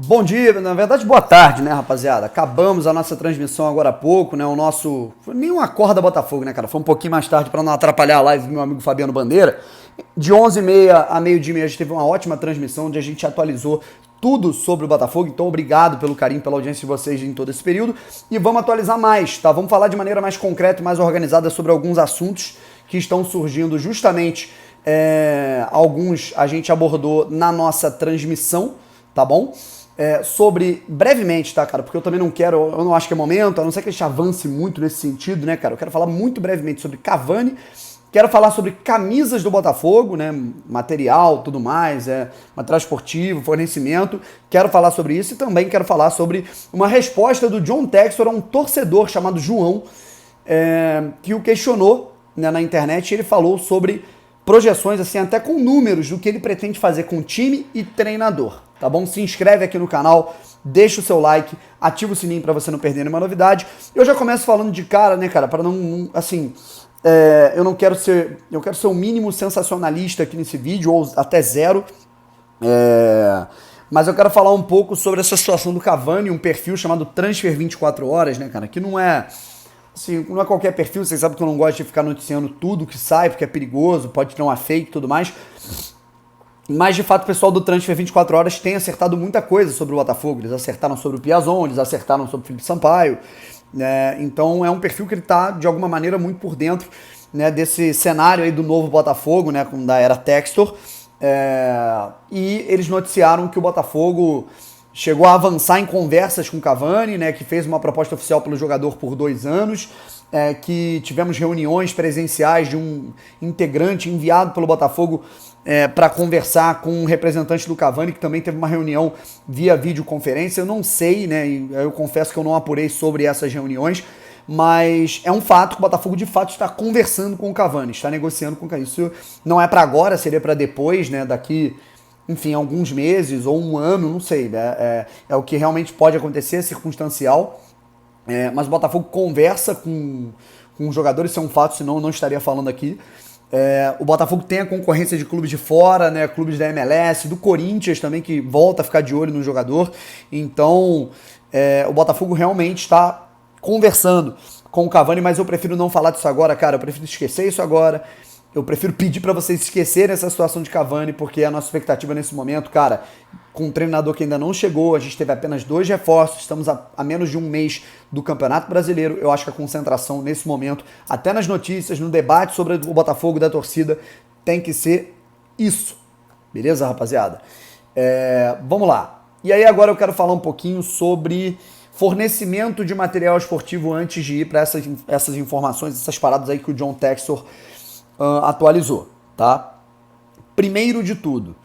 Bom dia, na verdade boa tarde, né, rapaziada? Acabamos a nossa transmissão agora há pouco, né? O nosso. Foi nem um Acorda Botafogo, né, cara? Foi um pouquinho mais tarde para não atrapalhar a live do meu amigo Fabiano Bandeira. De 11h30 a meio-dia e meia a gente teve uma ótima transmissão onde a gente atualizou tudo sobre o Botafogo. Então, obrigado pelo carinho, pela audiência de vocês em todo esse período. E vamos atualizar mais, tá? Vamos falar de maneira mais concreta e mais organizada sobre alguns assuntos que estão surgindo justamente. Alguns a gente abordou na nossa transmissão, tá bom? Brevemente, tá, cara? Porque eu também não quero, eu não acho que é momento, a não ser que a gente avance muito nesse sentido, né, cara? Eu quero falar muito brevemente sobre Cavani, quero falar sobre camisas do Botafogo, né? Material, tudo mais, material esportivo, fornecimento. Quero falar sobre isso e também quero falar sobre uma resposta do John Textor a um torcedor chamado João, que o questionou, né, na internet, e ele falou sobre projeções, assim, até com números do que ele pretende fazer com time e treinador, tá bom? Se inscreve aqui no canal, deixa o seu like, ativa o sininho pra você não perder nenhuma novidade. Eu já começo falando de cara, né, cara, para não, assim, eu quero ser o mínimo sensacionalista aqui nesse vídeo, ou até zero, mas eu quero falar um pouco sobre essa situação do Cavani, um perfil chamado Transfer 24 Horas, né, cara, que não é... Assim, não é qualquer perfil, vocês sabem que eu não gosto de ficar noticiando tudo que sai, porque é perigoso, pode ter uma fake e tudo mais. Mas, de fato, o pessoal do Transfer 24 Horas tem acertado muita coisa sobre o Botafogo. Eles acertaram sobre o Piazon, eles acertaram sobre o Felipe Sampaio. Então, é um perfil que ele está, de alguma maneira, muito por dentro, né, desse cenário aí do novo Botafogo, né, da era Textor. E eles noticiaram que o Botafogo chegou a avançar em conversas com o Cavani, né, que fez uma proposta oficial pelo jogador por 2 anos, que tivemos reuniões presenciais de um integrante enviado pelo Botafogo para conversar com um representante do Cavani, que também teve uma reunião via videoconferência. Eu não sei, né, eu confesso que eu não apurei sobre essas reuniões, mas é um fato que o Botafogo de fato está conversando com o Cavani, está negociando com o Cavani. Isso não é para agora, seria para depois, né, daqui... Enfim, alguns meses ou um ano, não sei, né? É o que realmente pode acontecer, é circunstancial. Mas o Botafogo conversa com os jogadores, isso é um fato, senão eu não estaria falando aqui. O Botafogo tem a concorrência de clubes de fora, né? Clubes da MLS, do Corinthians também, que volta a ficar de olho no jogador. Então, o Botafogo realmente está conversando com o Cavani, mas eu prefiro não falar disso agora, cara. Eu prefiro esquecer isso agora. Eu prefiro pedir para vocês esquecerem essa situação de Cavani, porque a nossa expectativa nesse momento, cara, com um treinador que ainda não chegou, a gente teve apenas 2 reforços, estamos a menos de um mês do Campeonato Brasileiro. Eu acho que a concentração nesse momento, até nas notícias, no debate sobre o Botafogo da torcida, tem que ser isso. Beleza, rapaziada? Vamos lá. E aí agora eu quero falar um pouquinho sobre fornecimento de material esportivo antes de ir para essas informações, essas paradas aí que o John Textor atualizou, tá? Primeiro de tudo,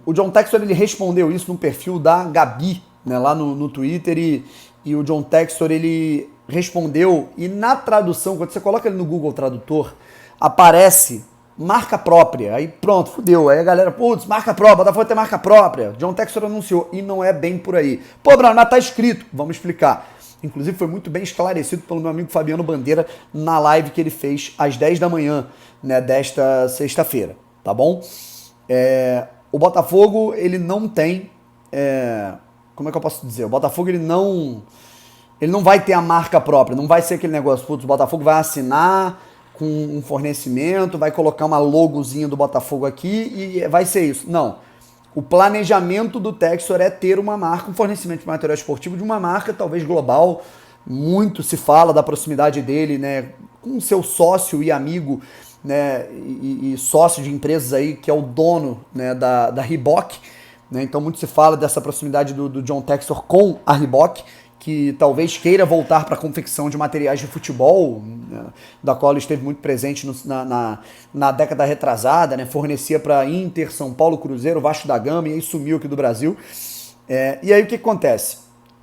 o John Textor, ele respondeu isso no perfil da Gabi, né, lá no Twitter, e o John Textor, ele respondeu, e na tradução, quando você coloca ele no Google Tradutor, aparece marca própria, aí pronto, fudeu, aí a galera, putz, marca própria, Botafogo tem marca própria, John Textor anunciou, e não é bem por aí. Pô, Bruno, mas tá escrito, vamos explicar. Inclusive foi muito bem esclarecido pelo meu amigo Fabiano Bandeira na live que ele fez às 10 da manhã, né, desta sexta-feira, tá bom? O Botafogo, ele não tem... como é que eu posso dizer? O Botafogo, ele não vai ter a marca própria, não vai ser aquele negócio, putz, o Botafogo vai assinar com um fornecimento, vai colocar uma logozinha do Botafogo aqui e vai ser isso. Não. O planejamento do Textor é ter uma marca, um fornecimento de material esportivo de uma marca talvez global. Muito se fala da proximidade dele, né, com seu sócio e amigo, né, e sócio de empresas aí, que é o dono, né, da Reebok, né, então muito se fala dessa proximidade do John Textor com a Reebok, que talvez queira voltar para a confecção de materiais de futebol, né, da qual ele esteve muito presente na década retrasada, né, fornecia para Inter, São Paulo, Cruzeiro, Vasco da Gama, e aí sumiu aqui do Brasil. E aí o que acontece?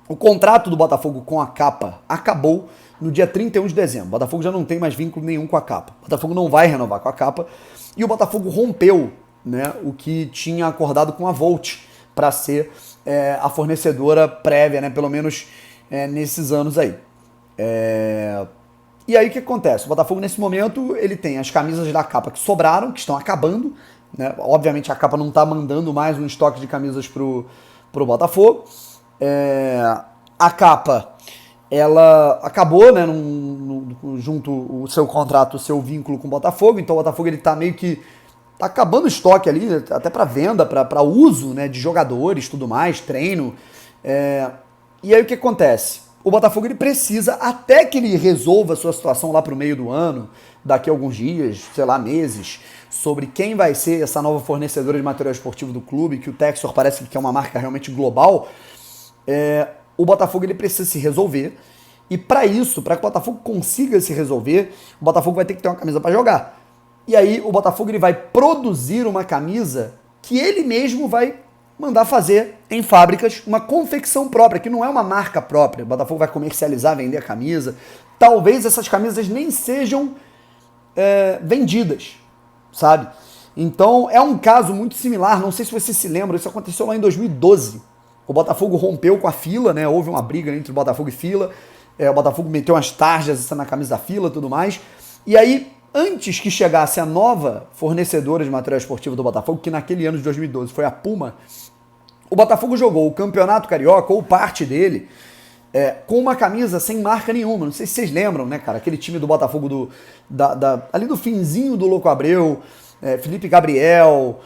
O contrato do Botafogo com a capa acabou no dia 31 de dezembro. O Botafogo já não tem mais vínculo nenhum com a capa. O Botafogo não vai renovar com a capa. E o Botafogo rompeu, né, o que tinha acordado com a Volt para ser a fornecedora prévia, né, pelo menos nesses anos aí. E aí o que acontece? O Botafogo nesse momento ele tem as camisas da capa que sobraram, que estão acabando, né? Obviamente a capa não está mandando mais um estoque de camisas pro Botafogo. A capa, ela acabou, né, junto o seu contrato, o seu vínculo com o Botafogo, então o Botafogo ele tá meio que tá acabando o estoque ali, até para venda, para uso, né, de jogadores, tudo mais, treino. E aí o que acontece? O Botafogo ele precisa, até que ele resolva a sua situação lá pro meio do ano, daqui a alguns dias, sei lá, meses, sobre quem vai ser essa nova fornecedora de material esportivo do clube, que o Textor parece que é uma marca realmente global, o Botafogo ele precisa se resolver. E para isso, para que o Botafogo consiga se resolver, o Botafogo vai ter que ter uma camisa para jogar. E aí o Botafogo ele vai produzir uma camisa que ele mesmo vai mandar fazer em fábricas, uma confecção própria, que não é uma marca própria. O Botafogo vai comercializar, vender a camisa. Talvez essas camisas nem sejam vendidas, sabe? Então é um caso muito similar, não sei se você se lembra, isso aconteceu lá em 2012. O Botafogo rompeu com a Fila, né? Houve uma briga entre o Botafogo e Fila. O Botafogo meteu umas tarjas na camisa da Fila e tudo mais. E aí, antes que chegasse a nova fornecedora de material esportivo do Botafogo, que naquele ano de 2012 foi a Puma, o Botafogo jogou o Campeonato Carioca, ou parte dele, com uma camisa sem marca nenhuma. Não sei se vocês lembram, né, cara? Aquele time do Botafogo ali do finzinho do Louco Abreu, Felipe Gabriel,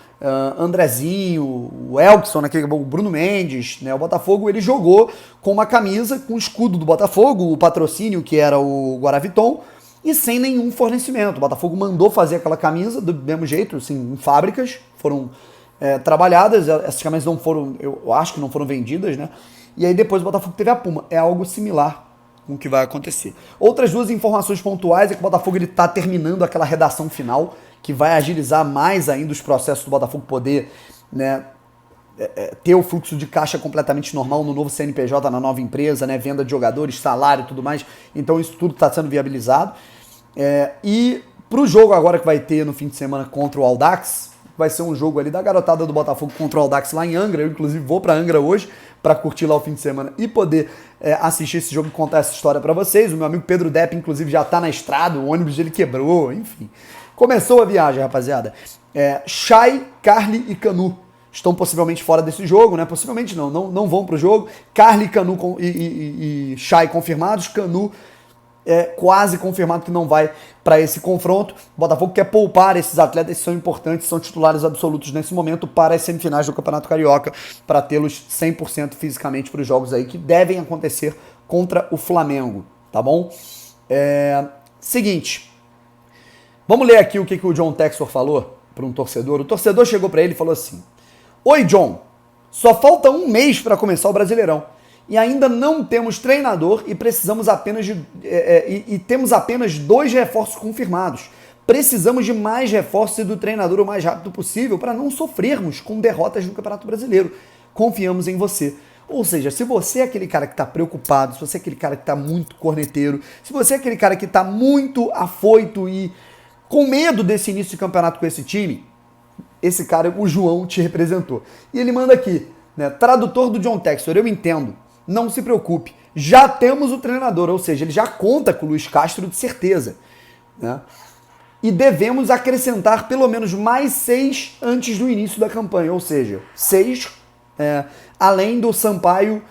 Andrezinho, o Elkson, o Bruno Mendes, né? O Botafogo ele jogou com uma camisa com o escudo do Botafogo, o patrocínio que era o Guaraviton, e sem nenhum fornecimento. O Botafogo mandou fazer aquela camisa do mesmo jeito, assim, em fábricas, foram trabalhadas, essas camisas não foram, eu acho que não foram vendidas, né? E aí depois o Botafogo teve a Puma. É algo similar com o que vai acontecer. Outras duas informações pontuais é que o Botafogo ele tá terminando aquela redação final, que vai agilizar mais ainda os processos do Botafogo poder, né, ter o fluxo de caixa completamente normal no novo CNPJ, na nova empresa, né, venda de jogadores, salário e tudo mais. Então isso tudo está sendo viabilizado. E para o jogo agora que vai ter no fim de semana contra o Audax, vai ser um jogo ali da garotada do Botafogo contra o Audax lá em Angra. Eu inclusive vou para Angra hoje para curtir lá o fim de semana e poder assistir esse jogo e contar essa história para vocês. O meu amigo Pedro Depp inclusive já está na estrada, o ônibus dele quebrou, enfim. Começou a viagem, rapaziada. Chay, Carly e Canu estão possivelmente fora desse jogo, né? Possivelmente não vão pro jogo. Carly, Canu e Chay confirmados. Canu quase confirmado que não vai para esse confronto. O Botafogo quer poupar esses atletas que são importantes, são titulares absolutos nesse momento para as semifinais do Campeonato Carioca, para tê-los 100% fisicamente para os jogos aí que devem acontecer contra o Flamengo, tá bom? Seguinte, vamos ler aqui o que o John Textor falou para um torcedor. O torcedor chegou para ele e falou assim: Oi, John, só falta um mês para começar o Brasileirão e ainda não temos treinador e precisamos apenas temos apenas 2 reforços confirmados. Precisamos de mais reforços e do treinador o mais rápido possível para não sofrermos com derrotas no Campeonato Brasileiro. Confiamos em você. Ou seja, se você é aquele cara que está preocupado, se você é aquele cara que está muito corneteiro, se você é aquele cara que está muito afoito e com medo desse início de campeonato com esse time, esse cara, o João, te representou. E ele manda aqui, né, tradutor do John Textor, eu entendo, não se preocupe, já temos o treinador, ou seja, ele já conta com o Luiz Castro de certeza, né? E devemos acrescentar pelo menos mais 6 antes do início da campanha, ou seja, 6 além do Sampaio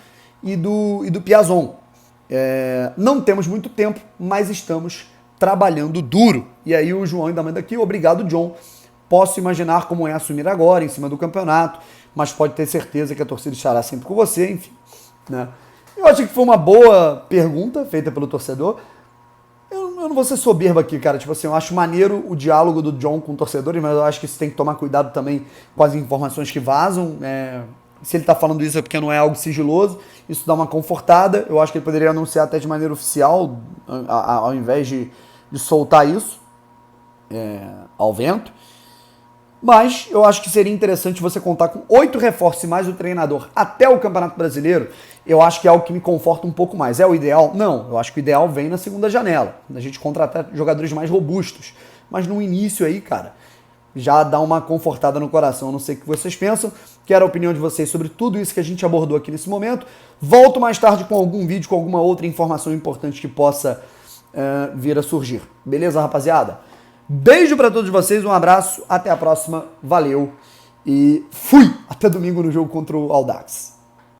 e do Piazon. Não temos muito tempo, mas estamos trabalhando duro. E aí o João ainda manda aqui, obrigado, John. Posso imaginar como é assumir agora, em cima do campeonato, mas pode ter certeza que a torcida estará sempre com você, enfim, né? Eu acho que foi uma boa pergunta feita pelo torcedor. Eu não vou ser soberbo aqui, cara. Tipo assim, eu acho maneiro o diálogo do John com torcedores, mas eu acho que você tem que tomar cuidado também com as informações que vazam. Se ele tá falando isso é porque não é algo sigiloso. Isso dá uma confortada. Eu acho que ele poderia anunciar até de maneira oficial, ao invés de soltar isso ao vento. Mas eu acho que seria interessante você contar com 8 reforços e mais o treinador até o Campeonato Brasileiro. Eu acho que é algo que me conforta um pouco mais. É o ideal? Não. Eu acho que o ideal vem na segunda janela, a gente contratar jogadores mais robustos. Mas no início aí, cara, já dá uma confortada no coração. Eu não sei o que vocês pensam. Quero a opinião de vocês sobre tudo isso que a gente abordou aqui nesse momento. Volto mais tarde com algum vídeo, com alguma outra informação importante que possa vir a surgir. Beleza, rapaziada? Beijo pra todos vocês, um abraço, até a próxima, valeu e fui! Até domingo no jogo contra o Audax.